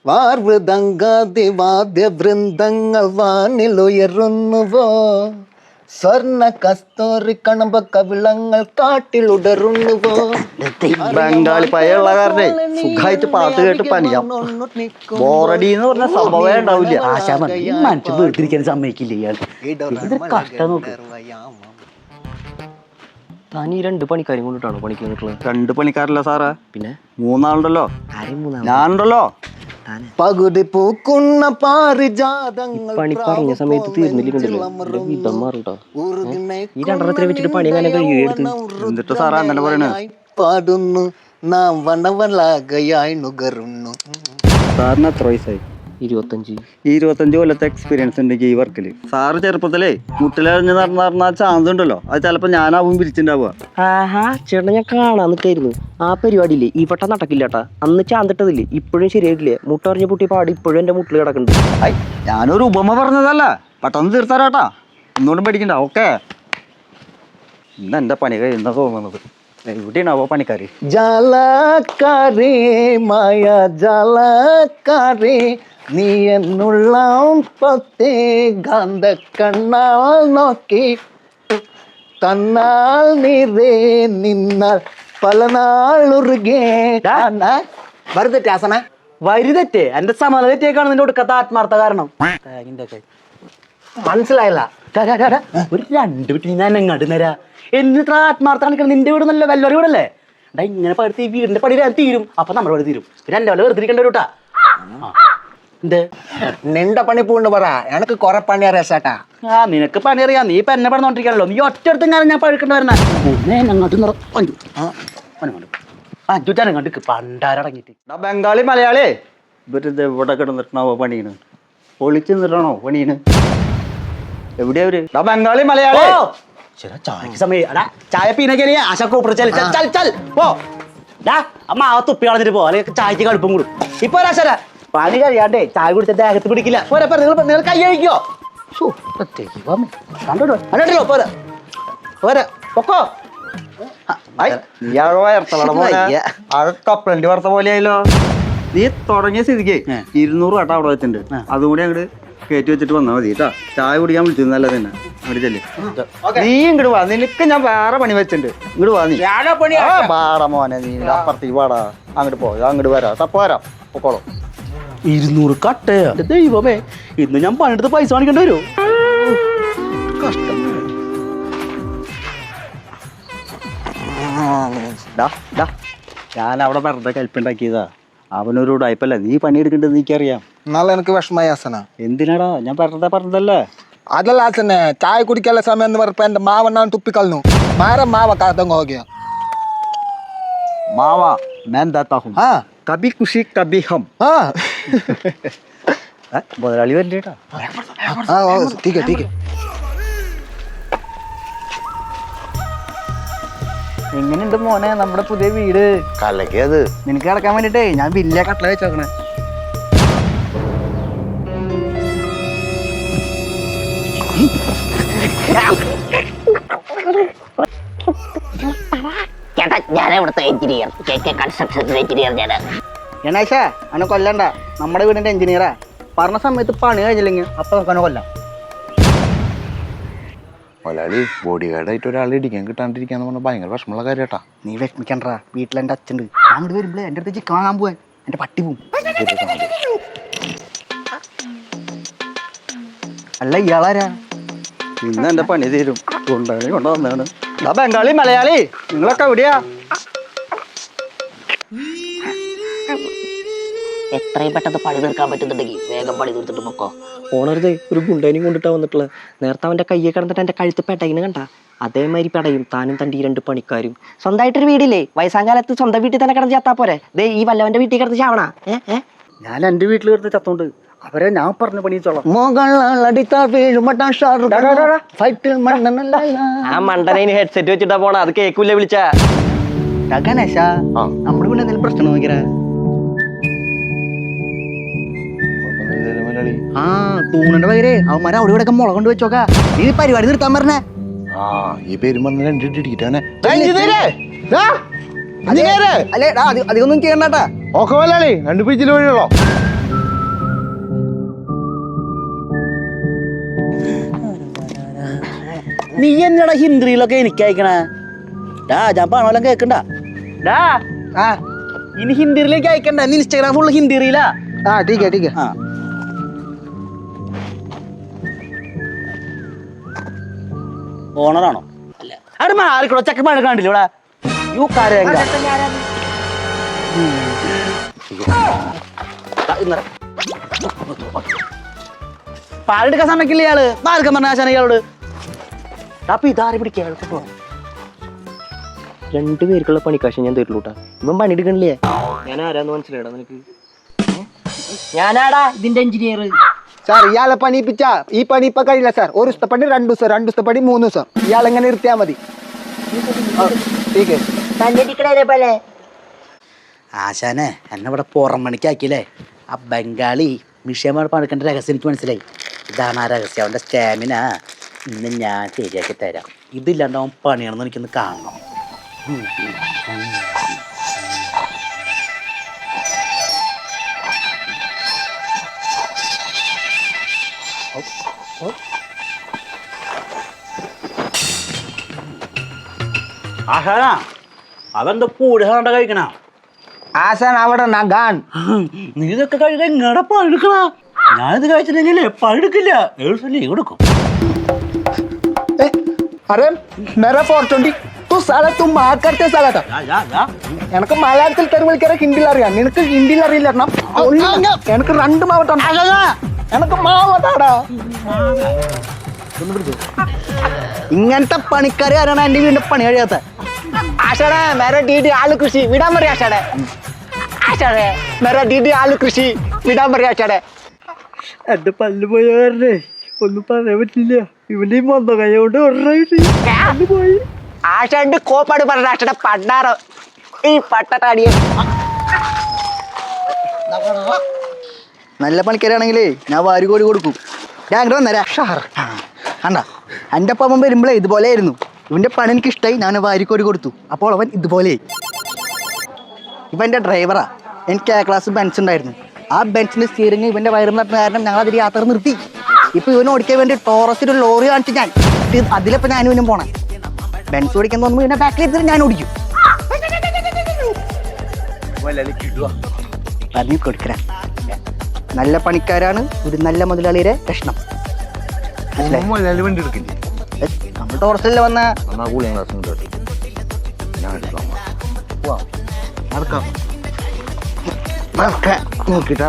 വാർവൃതങ്കാതിവാദ്യവൃന്ദങ്ങൾ വാനിലുയരുന്നുവോ സ്വർണ്ണ കസ്തൂരി കണമ്പ കവിളങ്ങൾ കാട്ടിലുടരുന്നുവോ. ബംഗാളി പയ്യുള്ള കാരനെ സുഖമായിട്ട് പാട്ട് കേട്ട് പനിയാം. ബോറടി എന്ന് പറഞ്ഞ സംഭവമേ ഉണ്ടാവില്ല. മനുഷ്യൻ വെറുതിരിക്കാൻ സമ്മതിക്കില്ല ഇയാൾ. കഷ്ടം നോക്ക്. താൻ ഈ 2 പണിക്കാരും കൊണ്ടിട്ടാണോ പണിക്ക് വന്നിട്ടുള്ളത്? 2 പണിക്കാരല്ല സാറേ, പിന്നെ 3 ആളുണ്ടല്ലോ. ഞാനുണ്ടല്ലോ. പകുതി പൂക്കുന്ന പാരിജാതങ്ങൾ പണി പറഞ്ഞ സമയത്ത് തീർന്നില്ലല്ലോ. വിധം മാറൂട്ടോ. ഈ 2 വെച്ചിട്ട് പണി എങ്ങനെ കഴിയുമെടുത്ത്? എന്നിട്ട് സാറാ അങ്ങനെ പറയണേ? പാടുന്നു നാം വനവലാകയായി നുകരുന്നു. സാറിന് എത്ര വയസ്സായി? 25 കൊല്ലത്തെ എക്സ്പീരിയൻസ് ഉണ്ട് ഈ വർക്കില്. സാറ് ചെറുപ്പത്തിലേ മുട്ടിലറിഞ്ഞ് നടന്ന ചാന്സ് ഉണ്ടല്ലോ, അത് ചിലപ്പോ ഞാനാവും പിരിച്ചിണ്ടാവുക. ആഹാ ചേട്ടൻ ഞാൻ കാണാൻ നിൽക്കായിരുന്നു. ആ പരിപാടിയില്ലേ ഈ വട്ടം നടക്കില്ലാട്ടാ. അന്ന് ചാന്തിട്ടതില്ലേ ഇപ്പോഴും ശരിയായിട്ടില്ലേ? മുട്ടറിഞ്ഞ പൊട്ടി പാടി ഇപ്പോഴും എന്റെ മുട്ടിൽ കിടക്കുന്നുണ്ട്. ഞാനൊരു ഉപമ പറഞ്ഞതല്ല, പെട്ടെന്ന് തീർത്താരാട്ടാ, ഒന്നുകൊണ്ടും പേടിക്കണ്ട. ഓക്കെ, ഇന്ന് എന്റെ പണി കഴിയുന്ന തോന്നുന്നത്. എവിടെയാണാവോ പണിക്കാര്? ജാലക്കാരി മായ ജാലക്കാരി നീ എന്നുള്ള പത്തേ ഗാന്ധ കണ്ണാൽ നോക്കി തന്നാൽ നീരേ നിന്നാൽ പല നാളുറുകേ. വരുതെറ്റേ ആസന വരുതെറ്റേ എന്റെ സമാധാന തെറ്റേക്കാണ് നിന്റെ ഒടുക്കത്തെ ആത്മാർത്ഥ കാരണം. മനസ്സിലായില്ല. ഒരു 2 വീട്ടിൽ ഞാൻ എങ്ങാട്ട് നേരാ എന്നിത്ര ആത്മാർത്ഥ കാണിക്കണം. നിന്റെ വീട് നല്ല വല്ലൊരു വീടല്ലേ? എടാ ഇങ്ങനെ പടുത്ത് ഈ വീടിന്റെ പണി തീരും, അപ്പൊ നമ്മുടെ പണി തീരും. പിന്നെ എന്റെ വല്ല വെറുതിരിക്കേണ്ട ഒരു കേട്ടാ. നിന്റെ പണി പൂണ്ട് പറ, എനക്ക് കൊറേ പണി അറിയാട്ടാ. നിനക്ക് പണി അറിയാം, നീ ഇപ്പൊ എന്നെ പറഞ്ഞോണ്ടിരിക്കാനല്ലോ. നീ ഒറ്റടുത്ത് ഞാൻ പഴുക്കേണ്ട വരണ അങ്ങോട്ട് പണ്ടാരടങ്ങിട്ട്. ബംഗാളി മലയാളി ഇവരിത് എവിടെ കിടന്നിട്ടാണോ പണിയാണ്? പൊളിച്ചു നിന്നിട്ടാണോ പണിയാണ്? എവിടെയാ അവര്? ബംഗാളി മലയാളി ചായക്ക് സമയം. ചായ പീനക്കേ ആശാ അമ്മ ആ തുപ്പി കളഞ്ഞിട്ട് പോ, അല്ലെങ്കിൽ ചായക്ക് കടുപ്പം കൂടും. ഇപ്പൊ ഒരാശാ പണി കഴിയാണ്ടേ ചായ കുടിച്ച ദേഹത്ത് പിടിക്കില്ല. പോരാ നിങ്ങൾ കൈ കഴിക്കോ? കണ്ടോ പോരാ പോരാ പൊക്കോ. കപ്പലണ്ടി വറുത്ത പോലെയായല്ലോ. നീ തുടങ്ങിയ സ്ഥിതിക്ക് 200 കേട്ടോ അവിടെ വെച്ചിട്ടുണ്ട്. അതും കൂടി അങ്ങോട്ട് കയറ്റി വെച്ചിട്ട് വന്നാൽ മതി കേട്ടോ. ചായ കുടിക്കാൻ വിളിച്ചിരുന്നല്ല തന്നെ. അങ്ങോട്ട് ചെല്ലേ. നീ ഇങ്ങോട്ട് വാ, നിനക്ക് ഞാൻ വേറെ പണി വെച്ചിട്ടുണ്ട്. ഇങ്ങോട്ട് വാ. നീ പാടാ മോനെ, നീ അപ്പുറത്തേക്ക് പാടാ. അങ്ങോട്ട് പോ, അങ്ങോട്ട് വരാം. തപ്പ വരാം, പൊക്കോളൂ. 200 കട്ടയാ ദൈവമേ. ഇന്ന് ഞാൻ പണിയെടുത്ത് പൈസ കാണിക്കേണ്ടി വരുമോ? കഷ്ടം. ഞാൻ അവിടെ വെറുതെ കൽപ്പുണ്ടാക്കിയതാ. അവനൊരു ഉടായ്പല്ല. നീ പണിയെടുക്കേണ്ടത് എനിക്കറിയാം. നാളെ എനിക്ക് വിഷമായി ആസന. എന്തിനാടാ? ഞാൻ വെറുതെ പറഞ്ഞതല്ലേ. അതല്ല ആസനെ, ചായ കുടിക്കാനുള്ള സമയം എന്ന് പറഞ്ഞപ്പോ എന്റെ മാവണ്ണാൻ തുപ്പിക്കളഞ്ഞു. മാവ കാത്തങ്ങ് ഹോഗിയ. മാവ ഞാൻ ദാത്താഹും. കബി ഖുഷി കബി ഹം. മുതലാളി വരണ്ടേട്ടാ. എങ്ങനെയുണ്ട് മോനെ നമ്മുടെ പുതിയ വീട്? കലക്കിയത്. നിനക്ക് കിടക്കാൻ വേണ്ടിട്ടേ ഞാൻ വലിയ കട്ടള വെച്ചോക്കണേ. ഗണേശ അവനെ കൊല്ലണ്ട, നമ്മുടെ വീടിന്റെ എഞ്ചിനീയറാ. പറഞ്ഞ സമയത്ത് പണി കഴിഞ്ഞില്ലെങ്കിൽ അപ്പൊ നോക്കാനെ കൊല്ലാം. മലയാളി ബോഡി ഗാർഡായിട്ട് ഒരാളെ ഇടിക്കാൻ കിട്ടാണ്ടിരിക്കാന്ന് പറഞ്ഞാൽ ഭയങ്കര വിഷമമുള്ള കാര്യട്ടാ. നീ വിഷമിക്കണ്ടാ, വീട്ടിലെന്റെ അച്ഛണ്ട്. ഞാൻ അങ്ങോട്ട് വരുമ്പോഴേ എന്റെ അടുത്ത് ചിക്കൻ വാങ്ങാൻ പോവാൻ. എന്റെ പട്ടി പോവും. അല്ല ഇയാളാരാ? ഇന്ന് എന്റെ പണി തീരും കൊണ്ടുവന്നേ കൊണ്ടുവന്നാണ്. ബംഗാളി മലയാളി നിങ്ങളൊക്കെ എവിടെയാ? എത്രയും പെട്ടെന്ന് പണി തീർക്കാൻ പറ്റുന്നുണ്ടെങ്കിൽ വേഗം പണി തീർത്തിട്ട് പൊക്കോ. ഓണറുതേ ഒരു ഗുണ്ടേനെയും കൊണ്ടിട്ടാ വന്നിട്ടുള്ളത്. നേരത്തെ അവന്റെ കയ്യെ കിടന്നിട്ട് എന്റെ കഴുത്ത് പെടയിന് കണ്ട അതേമാതിരി പെടയും താനും തന്റെ 2 പണിക്കാരും. സ്വന്തമായിട്ടൊരു വീടില്ലേ? വയസ്സാകാലത്ത് സ്വന്തം വീട്ടിൽ തന്നെ കിടന്ന് ചത്താ പോരെ? ദേ ഈ വല്ലവന്റെ വീട്ടിൽ കിടന്ന് ചാവണ. ഞാൻ എന്റെ വീട്ടിൽ കിടന്ന് ചത്തോണ്ട് അവരെ ഞാൻ പറഞ്ഞ പണിച്ചോളാം. ആ മണ്ടനെ ഹെഡ്സെറ്റ് വെച്ചിട്ടാ പോണ, അത് കേക്കൂല്ലേ വിളിച്ചാ. ഗണേശ നമ്മുടെ വീട്ടിൽ എന്തെങ്കിലും പ്രശ്നം നോക്കിയാ? തൂണിന്റെ പകരെ അവന്മാരെ അവിടെ ഇവിടെ മുള കൊണ്ട് വെച്ചോക്കാ. നീ പരിപാടി നിർത്താൻ പറഞ്ഞേ. ഈ പേരും പറഞ്ഞ 2 ഇടിക്കിട്ടാനെ. അധികമൊന്നും ചെയ്യണ്ടാ. ഓക്കെ മലയാളി 2 പേജിൽ വഴിയുള്ളോ. നീ എന്നടാ ഹിന്ദിയിലൊക്കെ എനിക്ക് അയക്കണേ ഡാ ഞാൻ പണമെല്ലാം കേക്കണ്ട ഡാ ആ ഇനി ഹിന്ദിയിലേക്ക് അയക്കണ്ട നീ ഇൻസ്റ്റാഗ്രാം ഫുള്ള് ഹിന്ദിയിലാ ആ ടീക്കെ ടീക്കെ ആ ഓണറാണോ അല്ല അവിടെ മാറിക്കോളൂ ചക്കന്മാരെ കണ്ടില്ല ഇവിടെ യു കാര്യം പാലെടുക്കാൻ സമയക്കില്ല ഇയാള് മാർക്കം പറഞ്ഞ ആശാന ഇയാളോട് അപ്പൊ ഇതാരെ പിടിക്കാൻ രണ്ടുപേർക്കുള്ള പണിക്കാശം ഞാൻ തരുള്ളൂട്ടാ ഇവൻ പണിയെടുക്കണില്ലേ? ഞാൻ ആരാന്ന് മനസ്സിലായിടാ നിനക്ക്? ഞാനാടാ ഇതിന്റെ എഞ്ചിനീയർ. സാർ ഇയാളെ പണിയിപ്പിച്ച ഈ പണി ഇപ്പൊ കഴിയില്ല സാർ. ഒരു ദിവസത്തെ പണി 2 ദിവസം, 2 ദിവസത്തെ പണി 3 ദിവസം. ഇയാളെങ്ങനെ നിർത്തിയാ മതി. ആശാനെ എന്നെ ഇവിടെ പുറം പണിക്കാക്കിയില്ലേ? ആ ബംഗാളി മിഷ്യന്മാർ പണിക്കേണ്ട രഹസ്യം എനിക്ക് മനസ്സിലായി. ഇതാണ് ആ രഹസ്യം. അവൻ്റെ സ്റ്റാമിന ഇന്ന് ഞാൻ ശരിയാക്കി തരാം. ഇതില്ലാണ്ട് അവൻ പണിയാണെന്ന് എനിക്കൊന്ന് കാണണം. ആശാനാ അവന്റെ കൂടുതൽ കഴിക്കണ ആശാൻ അവിടെ നഗാൻ. നീ ഇതൊക്കെ കഴിക്കാൻ എങ്ങടെ പഴുക്കണ? ഞാനിത് കഴിച്ചിട്ടുണ്ടെങ്കിലേ പഴുക്കില്ല. 7 ലീവ് എടുക്കും. अरे मेरा 420 तू साला तुम मार करते साला था. എനിക്ക് മലയാളത്തിൽ തെരുവിളിക്കാരെ ഹിന്ദിയിൽ അറിയാം. നിനക്ക് ഹിന്ദിയിൽ അറിയില്ല. എനിക്ക് 2 മാവട്ടാണ്. എനിക്ക് മാവട്ടാടാ. ഇങ്ങനത്തെ പണിക്കാരെ ആരാണ് എന്റെ വീടിന്റെ പണി കഴിയാത്ത? ആശാടെ മേരെ ഡീഡി ആലു കൃഷി വിടാൻ പറയാ. ആശാടെ ആശാടെ മേരെ ഡീഡി ആലു കൃഷി വിടാൻ പറയാ. ആശാടെ എന്റെ പല്ല് പോയ കാരണേ ഒന്നും പറയാൻ പറ്റില്ല. ഇവന്റെ മൊന്ന കൈകൊണ്ട് പോയി. ആശാണ്ട് കോപ്പാട് പറഞ്ഞ ആശാടെ പണ്ടാറോ ഈ പട്ടട്ടാടിയെ. നല്ല പണിക്കാരാണെങ്കിലേ ഞാൻ വാരികോടി കൊടുക്കും. ഞാൻ അങ്ങോട്ട് വന്നേരാ. കണ്ട എൻ്റെ അപ്പം അവൻ വരുമ്പോഴേ ഇതുപോലെ ആയിരുന്നു. ഇവൻ്റെ പണി എനിക്ക് ഇഷ്ടമായി. ഞാൻ വാരിക്കോടി കൊടുത്തു. അപ്പോൾ അവൻ ഇതുപോലെയായി. ഇവൻ എൻ്റെ ഡ്രൈവറാ. എനിക്ക് A ക്ലാസ് ബെൻസ് ഉണ്ടായിരുന്നു. ആ ബെൻസിൻ്റെ സ്റ്റിയറിംഗ് ഇവൻ്റെ വയറും നട്ടുന്ന കാരണം ഞങ്ങൾ അതിൽ യാത്ര നിർത്തി. ഇപ്പോൾ ഇവന് ഓടിക്കാൻ വേണ്ടി ടോറസിൽ ഒരു ലോറി കാണിച്ചു ഞാൻ. അതിലിപ്പോൾ ഞാനും ഇവനും പോണേ. ബെൻസ് ഓടിക്കാൻ തോന്നുമ്പോൾ ഇവൻ്റെ ബാക്കിൽ ഇരുന്നിട്ട് ഞാൻ ഓടിക്കും. പറഞ്ഞു കൊടുക്കണ നല്ല പണിക്കാരാണ് ഒരു നല്ല മുതലാളിയുടെ ലക്ഷണം. നമ്മൾ ടോറസിൽ വന്ന നോക്കിട്ട്